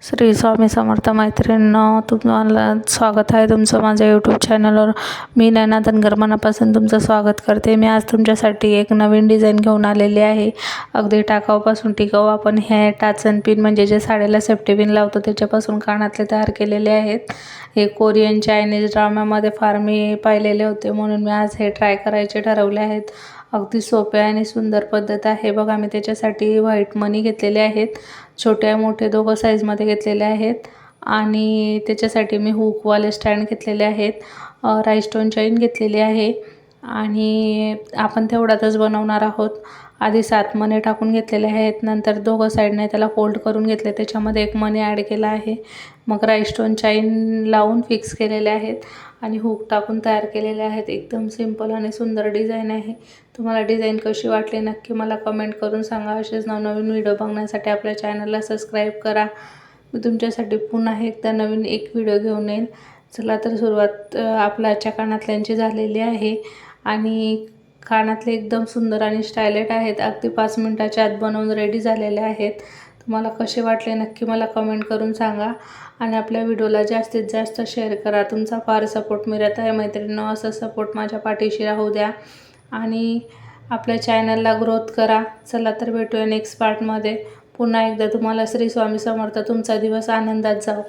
श्री स्वामी समर्थ मैत्रिणींनो, तुम्हाला स्वागत आहे तुमचं माझ्या यूट्यूब चॅनलवर। मी नैना धनगर मनापासून तुमचं स्वागत करते। मी आज तुमच्यासाठी एक नवीन डिझाईन घेऊन आलेली आहे। अगदी टाकाऊपासून टिकाऊ आपण हे टाचन पिन म्हणजे जे साडीला सेफ्टी पिन लावतो त्याच्यापासून कानातले तयार केलेले आहेत। हे कोरियन चायनीज ड्रामामध्ये फार मी पाहिलेले होते, म्हणून मी आज हे ट्राय करायचे ठरवले आहेत। अगदी सोपे आणि सुंदर पद्धत आहे बघा। मी त्याच्यासाठी व्हाईट मनी घेतलेले आहेत, छोटे मोठे दोघं साईजमध्ये घेतलेले आहेत। आणि त्याच्यासाठी मी हुकवाले स्टँड घेतलेले आहेत, राईस्टोन चेन घेतलेली आहे आणि आपण तेवढाच बनवणार आहोत। आधी 7 मणी टाकून घेतलेले आहेत, नंतर दोघं साईडने त्याला फोल्ड करून घेतले, त्याच्यामध्ये एक मणी ॲड केला आहे। मग राईस्टोन चेन लावून फिक्स केलेले आहेत आणि हुक टाकून तयार केलेले आहेत। एकदम सिंपल आणि सुंदर डिझाईन आहे। तुम्हाला डिझाईन कशी वाटली नक्की मला कमेंट करून सांगा। असेच नवनवीन व्हिडिओ बघण्यासाठी आपल्या चॅनलला सबस्क्राईब करा। मी तुमच्यासाठी पुन्हा एकदा नवीन एक व्हिडिओ घेऊन येईल। चला तर सुरुवात आपल्या कानातल्यांची झालेली आहे आणि कानातले एकदम सुंदर आणि स्टायलिश आहेत। अगदी 5 मिनिटाच्या आत बनवून रेडी झालेले आहेत। तुम्हाला कसे वाटले नक्की मला कमेंट करून सांगा आणि आपल्या व्हिडिओला जास्तीत जास्त शेअर करा। तुमचा फार सपोर्ट मिळत आहे मैत्रिणींनो, असा सपोर्ट माझ्या पाठीशी राहू द्या आणि आपल्या चॅनलला ग्रोथ करा। चला तर भेटूया नेक्स्ट पार्टमध्ये। पुन्हा एकदा तुम्हाला श्री स्वामी समर्थ, तुमचा दिवस आनंदात जाओ।